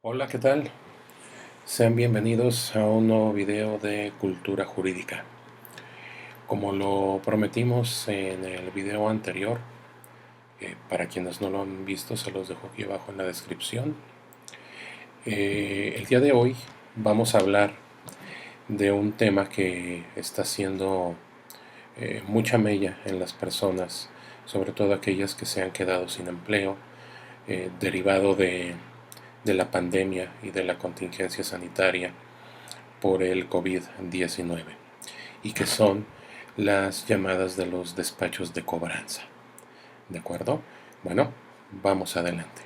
Hola, ¿qué tal? Sean bienvenidos a un nuevo video de cultura jurídica. Como lo prometimos en el video anterior, para quienes no lo han visto se los dejo aquí abajo en la descripción. El día de hoy vamos a hablar de un tema que está haciendo mucha mella en las personas, sobre todo aquellas que se han quedado sin empleo, derivado de la pandemia y de la contingencia sanitaria por el COVID-19, y que son las llamadas de los despachos de cobranza. ¿De acuerdo? Bueno, vamos adelante.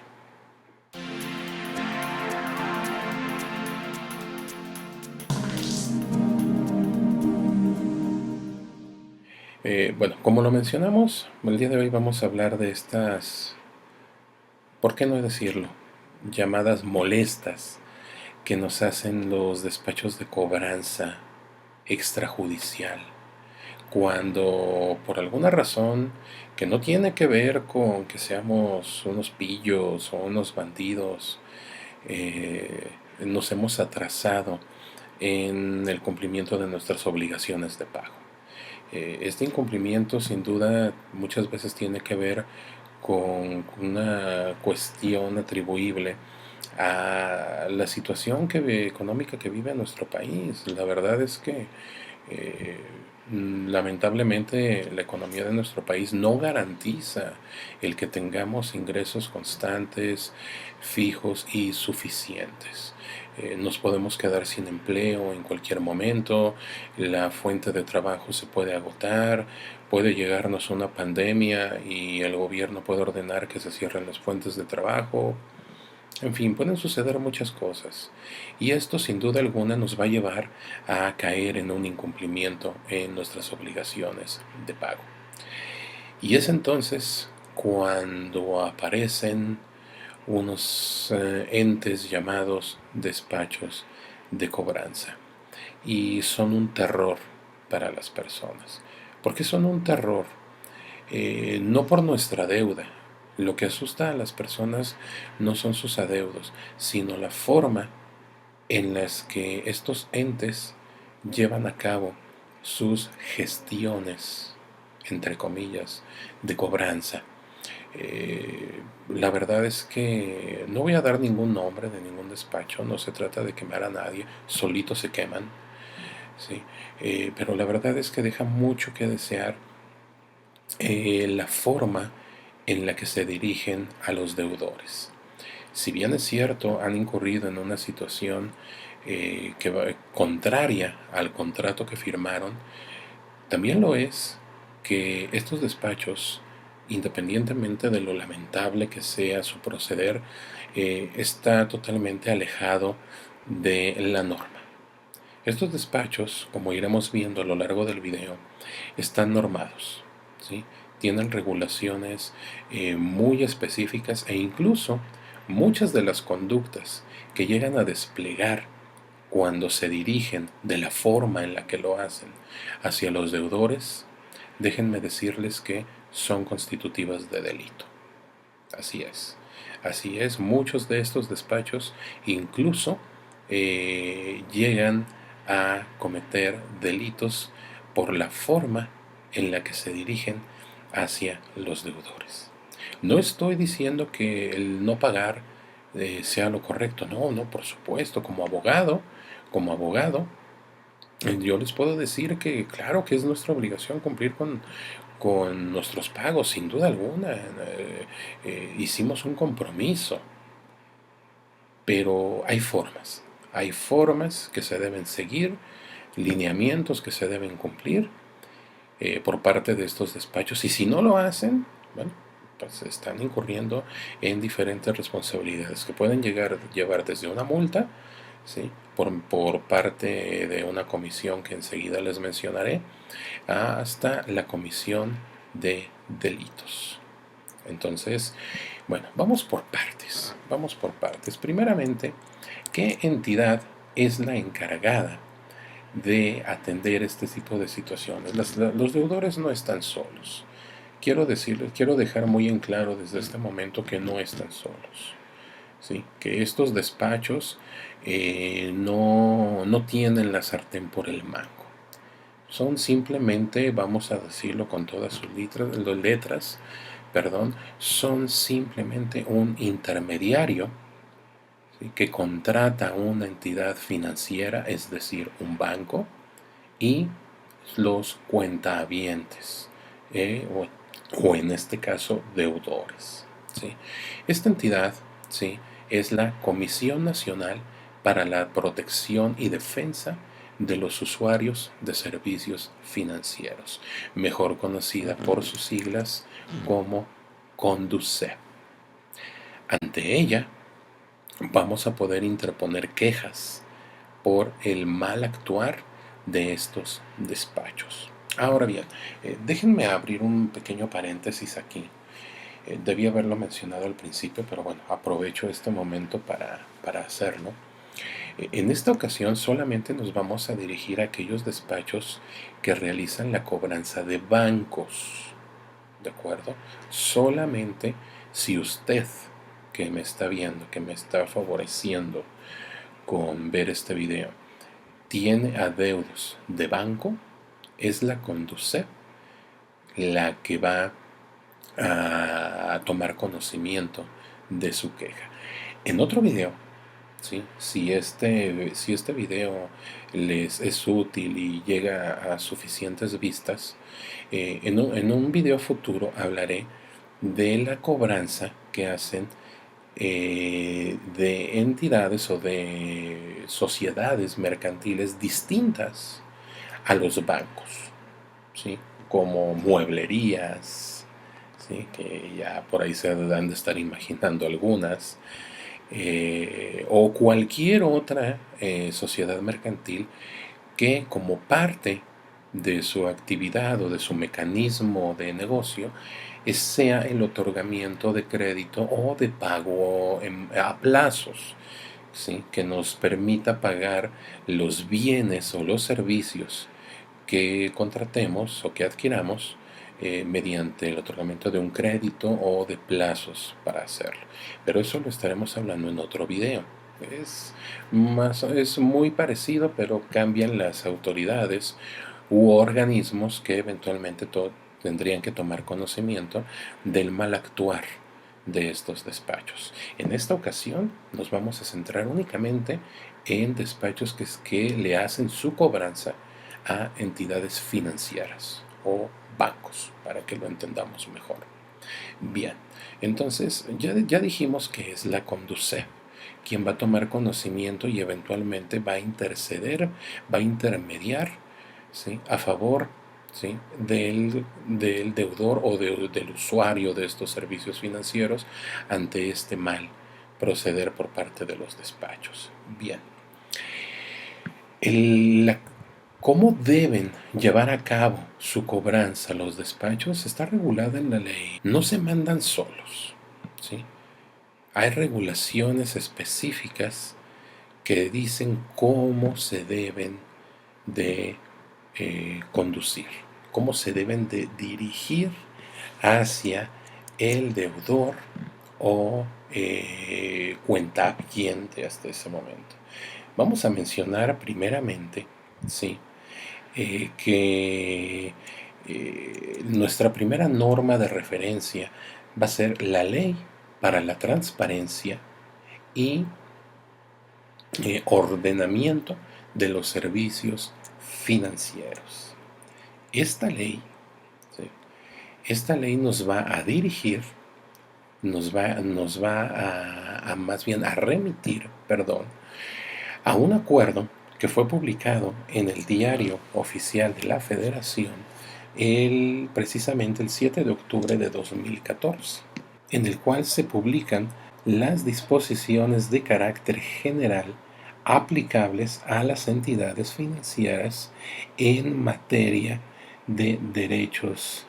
Bueno, como lo mencionamos, el día de hoy vamos a hablar de estas, ¿por qué no decirlo? Llamadas molestas que nos hacen los despachos de cobranza extrajudicial, cuando por alguna razón que no tiene que ver con que seamos unos pillos o unos bandidos, nos hemos atrasado en el cumplimiento de nuestras obligaciones de pago. Este incumplimiento sin duda muchas veces tiene que ver con una cuestión atribuible a la situación económica que vive nuestro país. La verdad es que eh, lamentablemente la economía de nuestro país no garantiza el que tengamos ingresos constantes, fijos y suficientes. Nos podemos quedar sin empleo en cualquier momento, la fuente de trabajo se puede agotar, puede llegarnos una pandemia y el gobierno puede ordenar que se cierren las fuentes de trabajo. En fin, pueden suceder muchas cosas, y esto sin duda alguna nos va a llevar a caer en un incumplimiento en nuestras obligaciones de pago. Y es entonces cuando aparecen unos entes llamados despachos de cobranza, y son un terror para las personas. ¿Por qué son un terror? No por nuestra deuda. Lo que asusta a las personas no son sus adeudos, sino la forma en las que estos entes llevan a cabo sus gestiones, entre comillas, de cobranza. La verdad es que no voy a dar ningún nombre de ningún despacho, no se trata de quemar a nadie, solitos se queman, ¿sí? Pero la verdad es que deja mucho que desear la forma en la que se dirigen a los deudores. Si bien es cierto, han incurrido en una situación que va contraria al contrato que firmaron, también lo es que estos despachos, independientemente de lo lamentable que sea su proceder, está totalmente alejado de la norma. Estos despachos, como iremos viendo a lo largo del video, están normados, ¿sí? Tienen regulaciones muy específicas, e incluso muchas de las conductas que llegan a desplegar cuando se dirigen de la forma en la que lo hacen hacia los deudores, déjenme decirles que son constitutivas de delito. Así es. Así es, muchos de estos despachos incluso llegan a cometer delitos por la forma en la que se dirigen hacia los deudores. No estoy diciendo que el no pagar sea lo correcto, no, no, por supuesto, como abogado, yo les puedo decir que claro que es nuestra obligación cumplir con nuestros pagos, sin duda alguna. Hicimos un compromiso, pero hay formas que se deben seguir, lineamientos que se deben cumplir por parte de estos despachos, y si no lo hacen, bueno, pues están incurriendo en diferentes responsabilidades que pueden llevar desde una multa, ¿sí? por parte de una comisión que enseguida les mencionaré, hasta la comisión de delitos. Entonces, bueno, vamos por partes, vamos por partes. Primeramente, ¿qué entidad es la encargada de atender este tipo de situaciones? Los deudores no están solos. Quiero dejar muy en claro desde este momento que no están solos, ¿sí? Que estos despachos no tienen la sartén por el mango. Son simplemente, vamos a decirlo con todas sus letras, perdón, son simplemente un intermediario, ¿sí? Que contrata a una entidad financiera, es decir, un banco, y los cuentahabientes, o en este caso deudores, ¿sí? Esta entidad, ¿sí?, es la Comisión Nacional para la Protección y Defensa de los Usuarios de Servicios Financieros, mejor conocida por sus siglas como CONDUCEF. Ante ella vamos a poder interponer quejas por el mal actuar de estos despachos. Ahora bien, déjenme abrir un pequeño paréntesis aquí. Debí haberlo mencionado al principio, pero bueno, aprovecho este momento para hacerlo. En esta ocasión solamente nos vamos a dirigir a aquellos despachos que realizan la cobranza de bancos, ¿de acuerdo? Solamente si usted que me está viendo, que me está favoreciendo con ver este video, tiene adeudos de banco, es la Conducef la que va a tomar conocimiento de su queja. En otro video, ¿sí?, si este video les es útil y llega a suficientes vistas, en un video futuro hablaré de la cobranza que hacen de entidades o de sociedades mercantiles distintas a los bancos, ¿sí?, como mueblerías, ¿sí?, que ya por ahí se han de estar imaginando algunas, o cualquier otra sociedad mercantil que como parte de su actividad o de su mecanismo de negocio sea el otorgamiento de crédito o de pago a plazos, ¿sí?, que nos permita pagar los bienes o los servicios que contratemos o que adquiramos mediante el otorgamiento de un crédito o de plazos para hacerlo. Pero eso lo estaremos hablando en otro video. Es muy parecido, pero cambian las autoridades u organismos que eventualmente tendrían que tomar conocimiento del mal actuar de estos despachos. En esta ocasión nos vamos a centrar únicamente en despachos que le hacen su cobranza a entidades financieras o bancos, para que lo entendamos mejor. Bien, entonces ya dijimos que es la Conducef quien va a tomar conocimiento y eventualmente va a interceder, va a intermediar, ¿sí?, a favor, ¿sí?, del deudor o del usuario de estos servicios financieros ante este mal proceder por parte de los despachos. Bien, la ¿cómo deben llevar a cabo su cobranza los despachos? Está regulada en la ley. No se mandan solos, ¿sí? Hay regulaciones específicas que dicen cómo se deben de conducir, cómo se deben de dirigir hacia el deudor o cuentaviente hasta ese momento. Vamos a mencionar primeramente, sí, que nuestra primera norma de referencia va a ser la Ley para la Transparencia y Ordenamiento de los Servicios Financieros. Esta ley, ¿sí?, esta ley nos va a dirigir, nos va más bien a remitir, perdón, a un acuerdo que fue publicado en el Diario Oficial de la Federación precisamente el 7 de octubre de 2014, en el cual se publican las disposiciones de carácter general aplicables a las entidades financieras en materia de derechos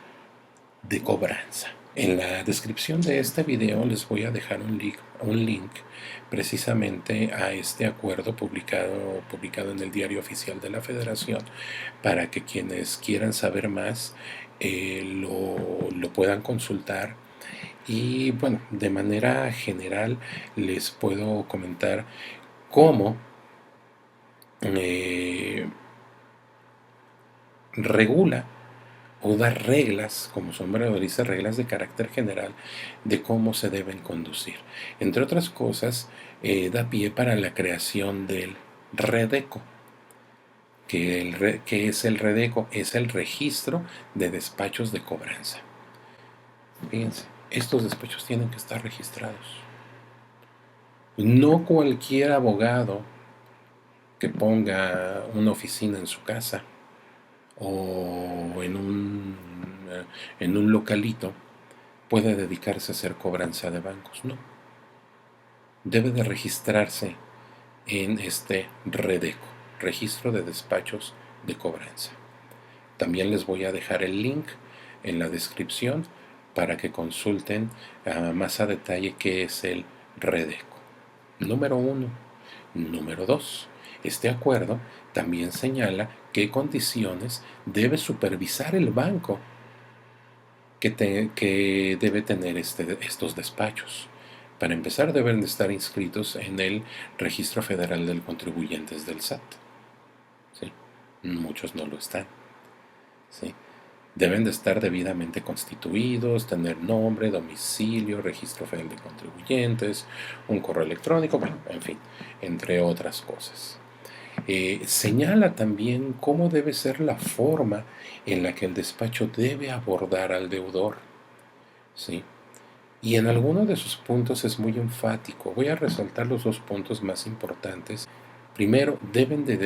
de cobranza. En la descripción de este video les voy a dejar un link precisamente a este acuerdo publicado en el Diario Oficial de la Federación para que quienes quieran saber más lo puedan consultar Y bueno, de manera general les puedo comentar cómo eh, regula o da reglas, como su nombre lo dice, reglas de carácter general de cómo se deben conducir. Entre otras cosas, da pie para la creación del REDECO. ¿Qué es el REDECO? Es el registro de despachos de cobranza. Fíjense, estos despachos tienen que estar registrados. No cualquier abogado que ponga una oficina en su casa o en un localito puede dedicarse a hacer cobranza de bancos. No, debe de registrarse en este REDECO, Registro de Despachos de Cobranza. También les voy a dejar el link en la descripción para que consulten más a detalle qué es el REDECO. Número 1. Número 2. Este acuerdo también señala qué condiciones debe supervisar el banco que debe tener estos despachos. Para empezar, deben de estar inscritos en el Registro Federal de Contribuyentes del SAT. ¿Sí? Muchos no lo están. ¿Sí? Deben de estar debidamente constituidos, tener nombre, domicilio, registro federal de contribuyentes, un correo electrónico, bueno, en fin, entre otras cosas. Señala también cómo debe ser la forma en la que el despacho debe abordar al deudor. ¿Sí? Y en alguno de sus puntos es muy enfático. Voy a resaltar los dos puntos más importantes. Primero, deben de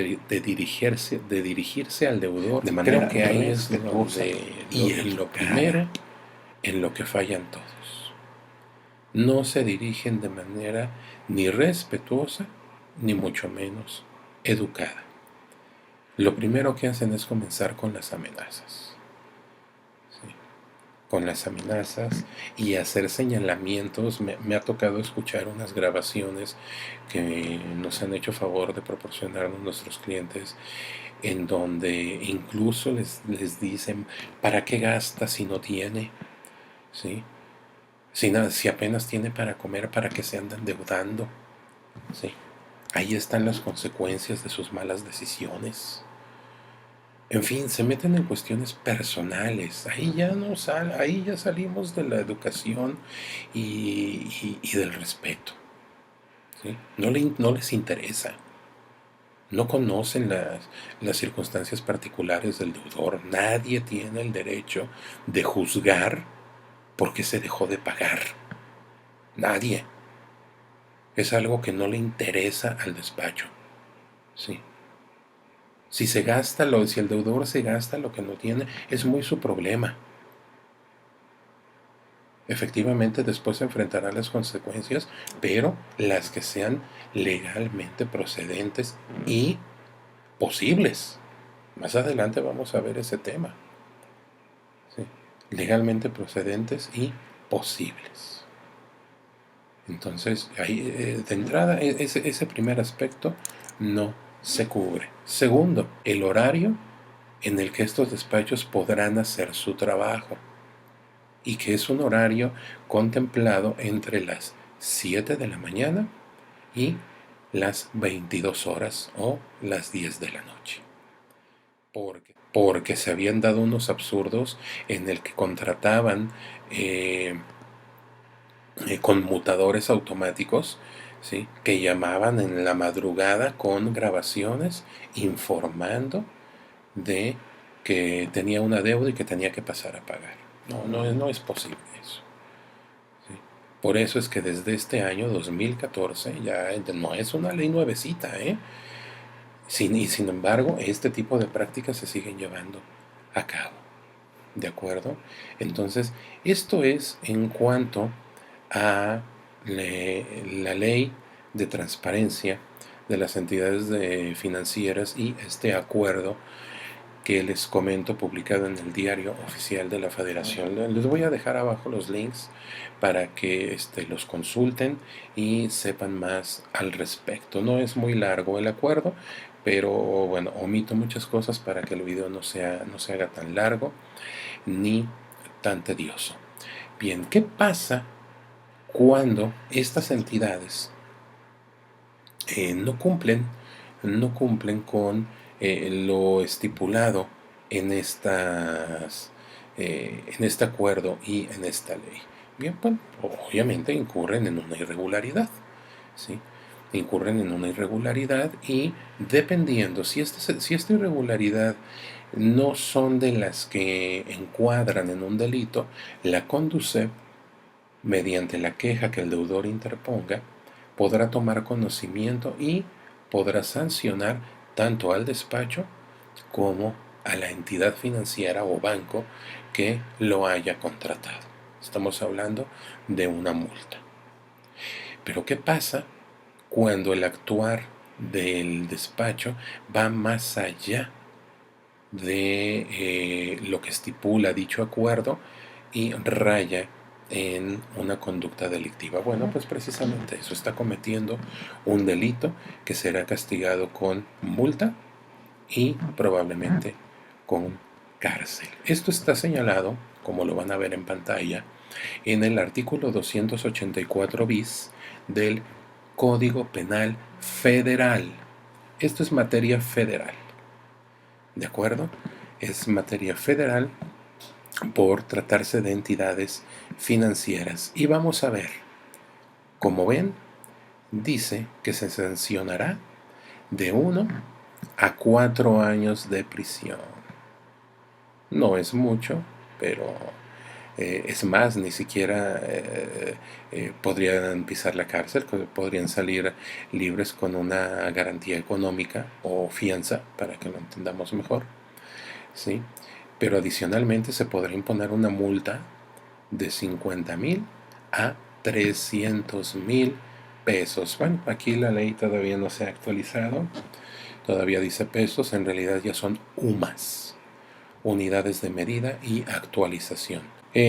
dirigirse al deudor de manera que ahí es donde y en lo primero en lo que fallan todos. No se dirigen de manera ni respetuosa ni mucho menos educada. Lo primero que hacen es comenzar con las amenazas. ¿Sí? Con las amenazas y hacer señalamientos. Me ha tocado escuchar unas grabaciones que nos han hecho favor de proporcionarnos nuestros clientes, en donde incluso les dicen, ¿para qué gasta si no tiene? ¿Sí? Si apenas tiene para comer, ¿para qué se anda endeudando? ¿Sí? Ahí están las consecuencias de sus malas decisiones. En fin, se meten en cuestiones personales. Ahí ya salimos de la educación y del respeto. ¿Sí? No les interesa. No conocen las circunstancias particulares del deudor. Nadie tiene el derecho de juzgar porque se dejó de pagar. Nadie. Es algo que no le interesa al despacho. ¿Sí? Si el deudor se gasta lo que no tiene, es muy su problema. Efectivamente, después se enfrentará las consecuencias, pero las que sean legalmente procedentes y posibles. Más adelante vamos a ver ese tema. ¿Sí? Legalmente procedentes y posibles. Entonces, ahí, de entrada, ese primer aspecto no se cubre. Segundo, el horario en el que estos despachos podrán hacer su trabajo, y que es un horario contemplado entre las 7 de la mañana y las 22 horas o las 10 de la noche. Porque se habían dado unos absurdos en el que contrataban conmutadores automáticos, ¿sí? Que llamaban en la madrugada con grabaciones informando de que tenía una deuda y que tenía que pasar a pagar. No es posible eso. ¿Sí? Por eso es que desde este año 2014 ya no es una ley nuevecita, ¿eh? Y sin embargo, este tipo de prácticas se siguen llevando a cabo. ¿De acuerdo? Entonces, esto es en cuanto a la ley de transparencia de las entidades financieras y este acuerdo que les comento, publicado en el Diario Oficial de la Federación. Les voy a dejar abajo los links para que los consulten y sepan más al respecto. No es muy largo el acuerdo, pero bueno, omito muchas cosas para que el video no se haga tan largo ni tan tedioso. Bien, ¿qué pasa cuando estas entidades no cumplen, no cumplen con lo estipulado en en este acuerdo y en esta ley? Bien, bueno, obviamente incurren en una irregularidad, ¿sí? Incurren en una irregularidad y dependiendo si esta irregularidad no son de las que encuadran en un delito, la Conducef, mediante la queja que el deudor interponga, podrá tomar conocimiento y podrá sancionar tanto al despacho como a la entidad financiera o banco que lo haya contratado. Estamos hablando de una multa. Pero ¿qué pasa cuando el actuar del despacho va más allá de lo que estipula dicho acuerdo y raya en una conducta delictiva? Bueno, pues precisamente eso, está cometiendo un delito que será castigado con multa y probablemente con cárcel. Esto está señalado, como lo van a ver en pantalla, en el artículo 284 bis del Código Penal Federal. Esto es materia federal, ¿de acuerdo? Es materia federal por tratarse de entidades financieras. Y vamos a ver, como ven, dice que se sancionará de 1 a 4 años de prisión. No es mucho, pero es más, ni siquiera podrían pisar la cárcel, podrían salir libres con una garantía económica o fianza, para que lo entendamos mejor, ¿sí? Pero adicionalmente se podrá imponer una multa de 50,000 a 300,000 pesos. Bueno, aquí la ley todavía no se ha actualizado, todavía dice pesos, en realidad ya son UMAS, unidades de medida y actualización.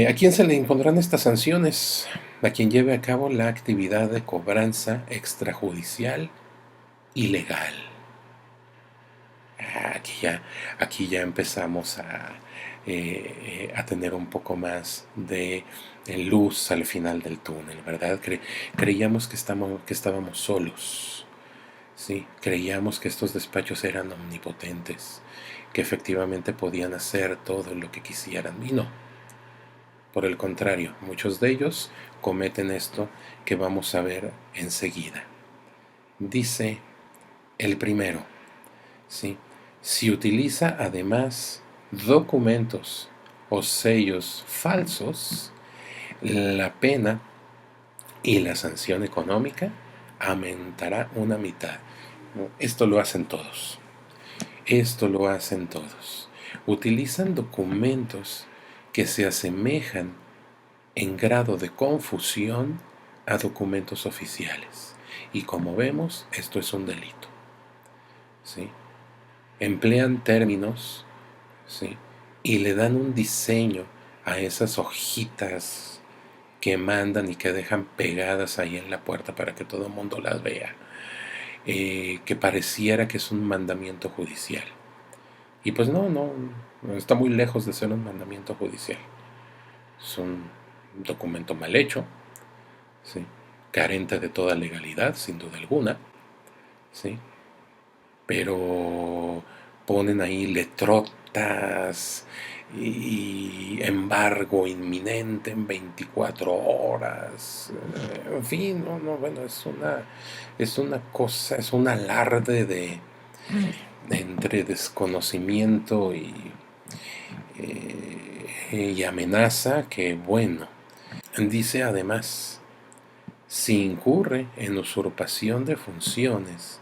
¿A quién se le impondrán estas sanciones? A quien lleve a cabo la actividad de cobranza extrajudicial ilegal. Aquí ya empezamos a tener un poco más de luz al final del túnel, ¿verdad? Creíamos que estábamos solos, ¿sí? Creíamos que estos despachos eran omnipotentes, que efectivamente podían hacer todo lo que quisieran, y no. Por el contrario, muchos de ellos cometen esto que vamos a ver enseguida. Dice el primero, ¿sí? Si utiliza además documentos o sellos falsos, la pena y la sanción económica aumentará una mitad. Esto lo hacen todos. Esto lo hacen todos. Utilizan documentos que se asemejan en grado de confusión a documentos oficiales. Y como vemos, esto es un delito, ¿sí? Emplean términos, ¿sí? Y le dan un diseño a esas hojitas que mandan y que dejan pegadas ahí en la puerta para que todo el mundo las vea, que pareciera que es un mandamiento judicial. Y pues no está muy lejos de ser un mandamiento judicial. Es un documento mal hecho, ¿sí? Carente de toda legalidad, sin duda alguna, ¿sí? Pero ponen ahí letrotas y embargo inminente en 24 horas, en fin, bueno, es una cosa, es un alarde de entre desconocimiento y amenaza que, bueno, dice además, si incurre en usurpación de funciones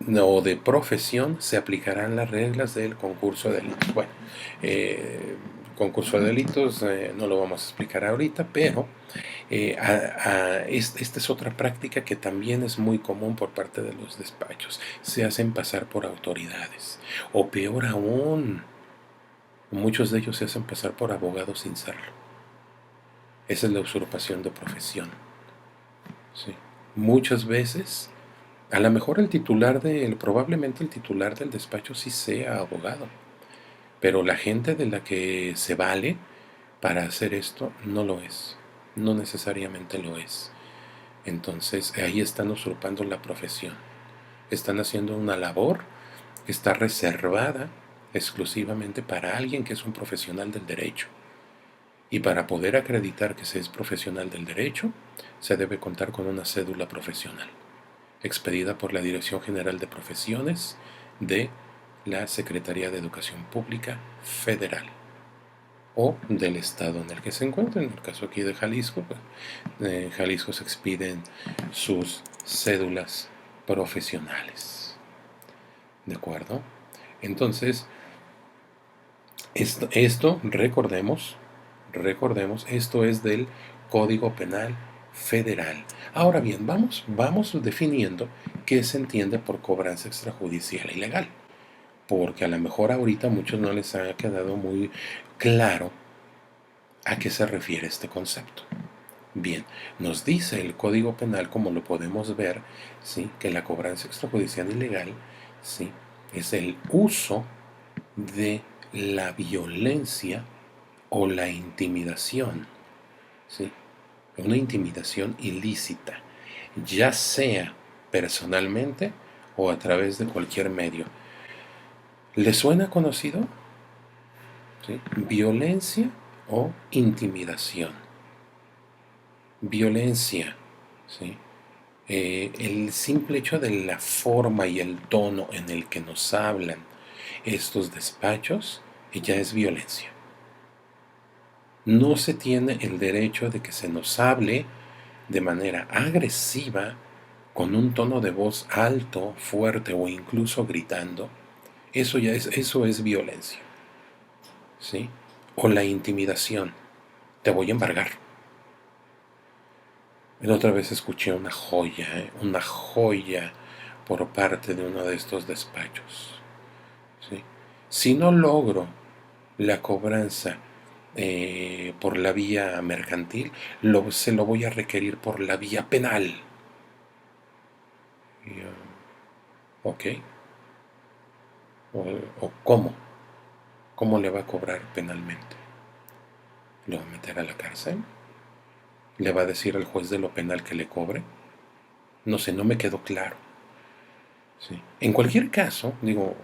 o de profesión, se aplicarán las reglas del concurso de delitos. Bueno, concurso de delitos no lo vamos a explicar ahorita, pero esta es otra práctica que también es muy común por parte de los despachos. Se hacen pasar por autoridades, o peor aún, muchos de ellos se hacen pasar por abogados sin serlo. Esa es la usurpación de profesión, ¿sí? Muchas veces, a lo mejor probablemente el titular del despacho sí sea abogado, pero la gente de la que se vale para hacer esto, no lo es. No necesariamente lo es. Entonces ahí están usurpando la profesión. Están haciendo una labor que está reservada exclusivamente para alguien que es un profesional del derecho. Y para poder acreditar que se es profesional del derecho, se debe contar con una cédula profesional, expedida por la Dirección General de Profesiones de la Secretaría de Educación Pública Federal o del estado en el que se encuentra. En el caso aquí de Jalisco, pues, en Jalisco se expiden sus cédulas profesionales. ¿De acuerdo? Entonces, esto recordemos, esto es del Código Penal Federal. Ahora bien, vamos definiendo qué se entiende por cobranza extrajudicial ilegal, porque a lo mejor ahorita a muchos no les ha quedado muy claro a qué se refiere este concepto. Bien, nos dice el Código Penal, como lo podemos ver, ¿sí?, que la cobranza extrajudicial ilegal, ¿sí?, es el uso de la violencia o la intimidación, ¿sí?, una intimidación ilícita, ya sea personalmente o a través de cualquier medio. ¿Le suena conocido? ¿Sí? Violencia o intimidación. Violencia, ¿sí? El simple hecho de la forma y el tono en el que nos hablan estos despachos ya es violencia. No se tiene el derecho de que se nos hable de manera agresiva, con un tono de voz alto, fuerte o incluso gritando. Eso es violencia, ¿sí? O la intimidación. Te voy a embargar. La otra vez escuché una joya por parte de uno de estos despachos, ¿sí? Si no logro la cobranza por la vía mercantil, se lo voy a requerir por la vía penal. Y yo, ok. ¿O cómo? ¿Cómo le va a cobrar penalmente? ¿Le va a meter a la cárcel? ¿Le va a decir al juez de lo penal que le cobre? No sé, no me quedó claro. Sí. En cualquier caso, digo,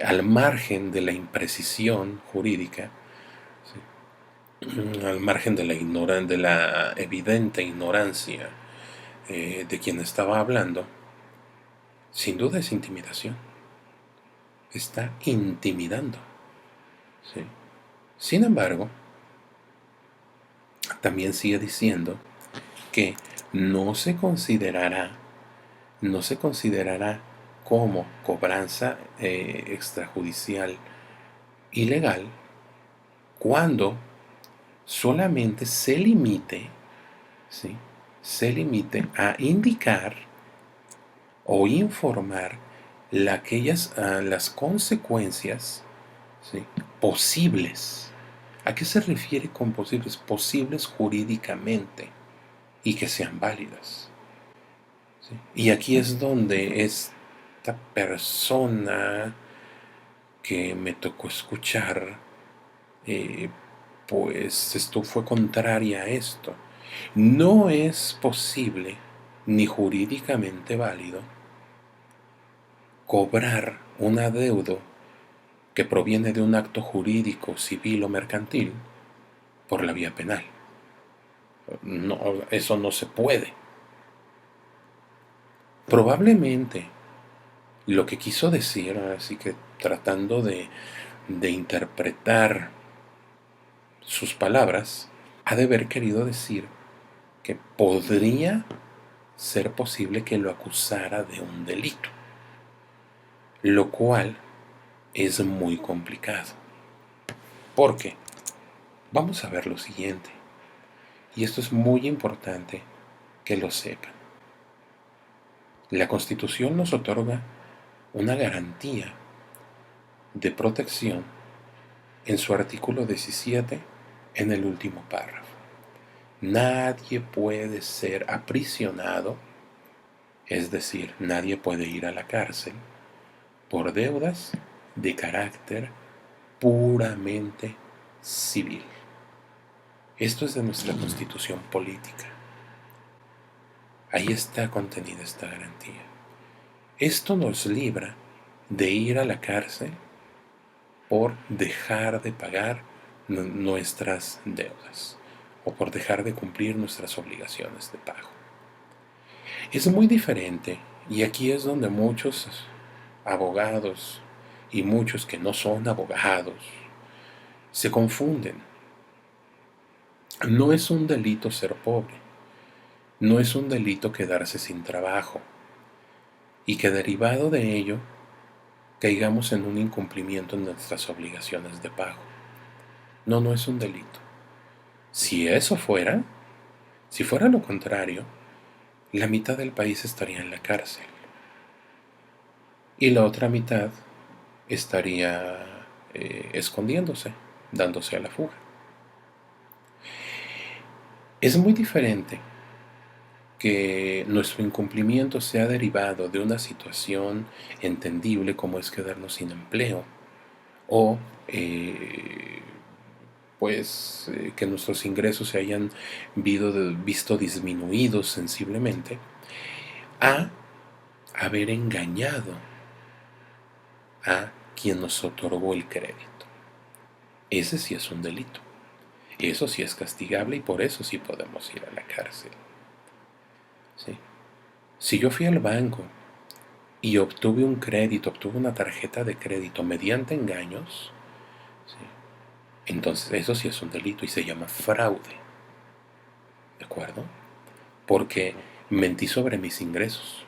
al margen de la imprecisión jurídica, ¿sí?, al margen de de la evidente ignorancia de quien estaba hablando, sin duda es intimidación. Está intimidando, ¿sí? Sin embargo, también sigue diciendo que no se considerará como cobranza extrajudicial ilegal cuando solamente se limite, ¿sí?, se limite a indicar o informar las consecuencias, ¿sí?, posibles. ¿A qué se refiere con posibles? Posibles jurídicamente y que sean válidas, ¿sí? Y aquí es donde esta persona que me tocó escuchar, pues esto fue contraria a esto. No es posible ni jurídicamente válido cobrar un adeudo que proviene de un acto jurídico, civil o mercantil por la vía penal. No, eso no se puede. Probablemente lo que quiso decir, así que tratando de interpretar sus palabras, ha de haber querido decir que podría ser posible que lo acusara de un delito, lo cual es muy complicado. ¿Por qué? Vamos a ver lo siguiente, y esto es muy importante que lo sepan. La Constitución nos otorga una garantía de protección en su artículo 17, en el último párrafo. Nadie puede ser aprisionado, es decir, nadie puede ir a la cárcel por deudas de carácter puramente civil. Esto es de nuestra Constitución política. Ahí está contenida esta garantía. Esto nos libra de ir a la cárcel por dejar de pagar nuestras deudas o por dejar de cumplir nuestras obligaciones de pago. Es muy diferente, y aquí es donde muchos abogados y muchos que no son abogados se confunden. No es un delito ser pobre, no es un delito quedarse sin trabajo y que derivado de ello caigamos en un incumplimiento en nuestras obligaciones de pago. No, no es un delito. Si eso fuera, si fuera lo contrario, la mitad del país estaría en la cárcel y la otra mitad estaría escondiéndose, dándose a la fuga. Es muy diferente que nuestro incumplimiento sea derivado de una situación entendible como es quedarnos sin empleo o que nuestros ingresos se hayan visto disminuidos sensiblemente, a haber engañado a quien nos otorgó el crédito. Ese sí es un delito. Eso sí es castigable y por eso sí podemos ir a la cárcel. ¿Sí? Si yo fui al banco y obtuve un crédito, obtuve una tarjeta de crédito mediante engaños, ¿sí? Entonces eso sí es un delito y se llama fraude. ¿De acuerdo? Porque mentí sobre mis ingresos.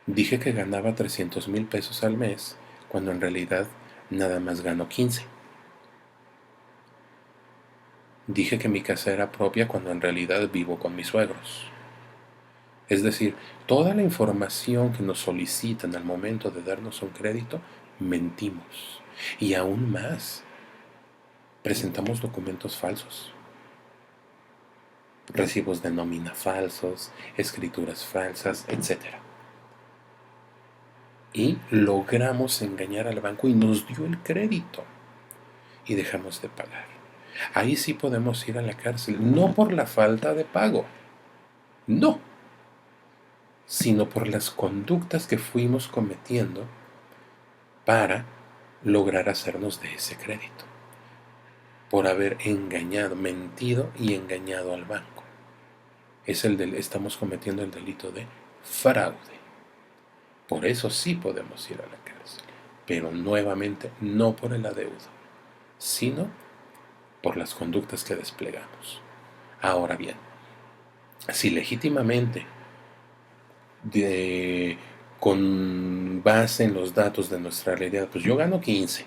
Dije que ganaba 300,000 pesos al mes cuando en realidad nada más gano 15. Dije que mi casa era propia cuando en realidad vivo con mis suegros. Es decir, toda la información que nos solicitan al momento de darnos un crédito, mentimos. Y aún más, presentamos documentos falsos, recibos de nómina falsos, escrituras falsas, etc. Y logramos engañar al banco y nos dio el crédito y dejamos de pagar. Ahí sí podemos ir a la cárcel, no por la falta de pago, no, sino por las conductas que fuimos cometiendo para lograr hacernos de ese crédito, por haber engañado, mentido y engañado al banco. Estamos cometiendo el delito de fraude. Por eso sí podemos ir a la cárcel, pero nuevamente no por el adeudo, sino por las conductas que desplegamos. Ahora bien, si legítimamente, con base en los datos de nuestra realidad, pues yo gano 15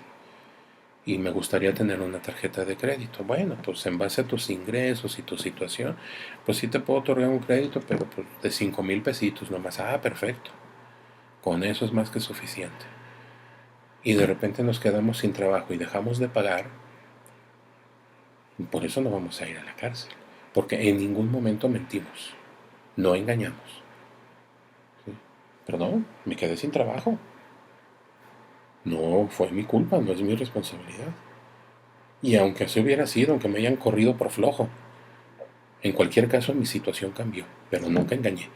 y me gustaría tener una tarjeta de crédito. Bueno, pues en base a tus ingresos y tu situación, pues sí te puedo otorgar un crédito, pero pues de 5,000 pesitos nomás. Ah, perfecto. Con eso es más que suficiente. Y de repente nos quedamos sin trabajo y dejamos de pagar. Por eso no vamos a ir a la cárcel. Porque en ningún momento mentimos. No engañamos. ¿Sí? Perdón, me quedé sin trabajo. No fue mi culpa, no es mi responsabilidad. Y aunque así hubiera sido, aunque me hayan corrido por flojo, en cualquier caso mi situación cambió, pero nunca engañé.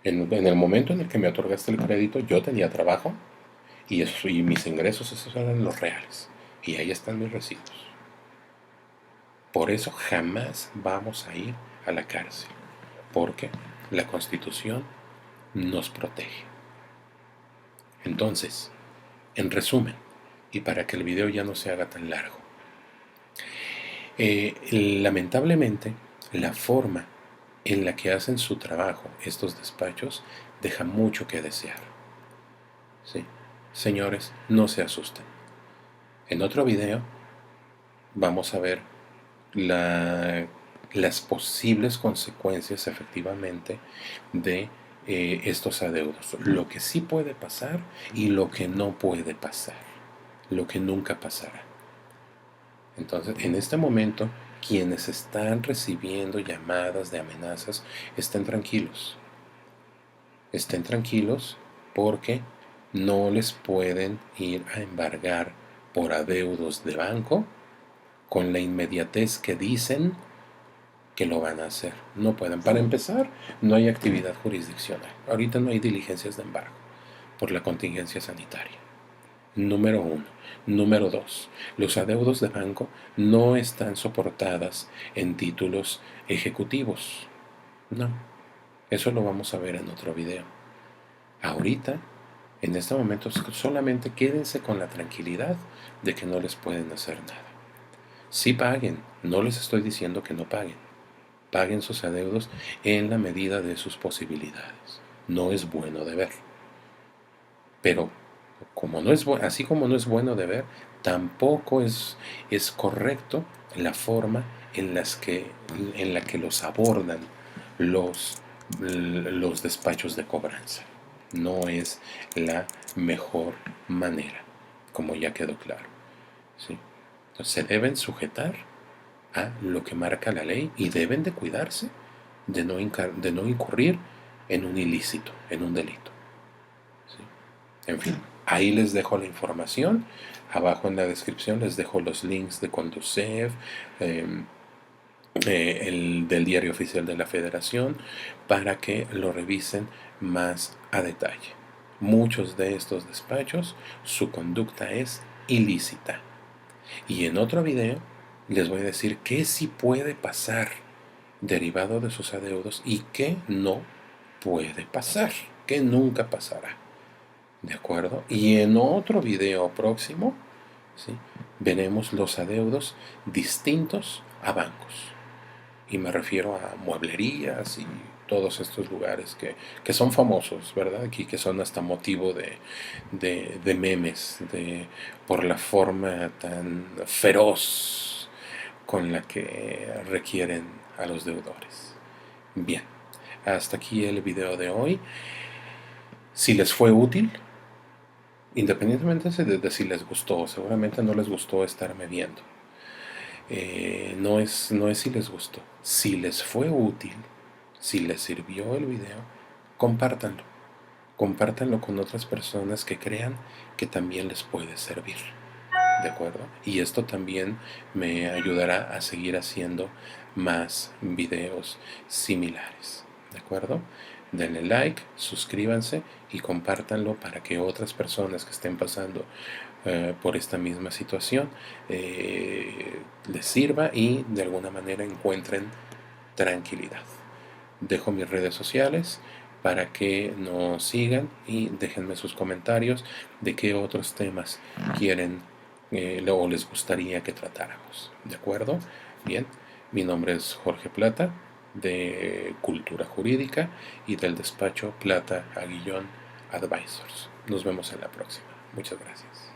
En el momento en el que me otorgaste el crédito, yo tenía trabajo y mis ingresos, esos eran los reales. Y ahí están mis recibos. Por eso jamás vamos a ir a la cárcel, porque la Constitución nos protege. Entonces, en resumen, y para que el video ya no se haga tan largo, lamentablemente, la forma en la que hacen su trabajo estos despachos deja mucho que desear. ¿Sí? Señores, no se asusten. En otro video vamos a ver las posibles consecuencias efectivamente de estos adeudos. Lo que sí puede pasar y lo que no puede pasar. Lo que nunca pasará. Entonces, en este momento, quienes están recibiendo llamadas de amenazas, estén tranquilos. Estén tranquilos porque no les pueden ir a embargar por adeudos de banco con la inmediatez que dicen que lo van a hacer. No pueden. Para empezar, no hay actividad jurisdiccional. Ahorita no hay diligencias de embargo por la contingencia sanitaria. Número 1. Número 2. Los adeudos de banco no están soportadas en títulos ejecutivos. No. Eso lo vamos a ver en otro video. Ahorita, en este momento, solamente quédense con la tranquilidad de que no les pueden hacer nada. Sí paguen, no les estoy diciendo que no paguen. Paguen sus adeudos en la medida de sus posibilidades. No es bueno deber. Pero como no es así como no es bueno deber, tampoco es correcto la forma en la que los abordan los, los despachos de cobranza. No es la mejor manera, como ya quedó claro. ¿Sí? Entonces, se deben sujetar a lo que marca la ley y deben de cuidarse de no incurrir en un ilícito, en un delito. ¿Sí? En fin, ahí les dejo la información. Abajo en la descripción les dejo los links de Conducef, el del Diario Oficial de la Federación, para que lo revisen más a detalle. Muchos de estos despachos, su conducta es ilícita. Y en otro video les voy a decir qué sí puede pasar derivado de sus adeudos y qué no puede pasar, qué nunca pasará. ¿De acuerdo? Y en otro video próximo, ¿sí?, veremos los adeudos distintos a bancos. Y me refiero a mueblerías y todos estos lugares que son famosos, ¿verdad? Aquí que son hasta motivo de memes, por la forma tan feroz con la que requieren a los deudores. Bien, hasta aquí el video de hoy. Si les fue útil, independientemente de si les gustó, seguramente no les gustó estarme viendo. No es si les gustó. Si les fue útil, si les sirvió el video, compártanlo. Compártanlo con otras personas que crean que también les puede servir. ¿De acuerdo? Y esto también me ayudará a seguir haciendo más videos similares. ¿De acuerdo? Denle like, suscríbanse y compártanlo para que otras personas que estén pasando por esta misma situación les sirva y de alguna manera encuentren tranquilidad. Dejo mis redes sociales para que nos sigan y déjenme sus comentarios de qué otros temas quieren o les gustaría que tratáramos. ¿De acuerdo? Bien, mi nombre es Jorge Plata, de Cultura Jurídica y del despacho Plata Aguillón Advisors. Nos vemos en la próxima. Muchas gracias.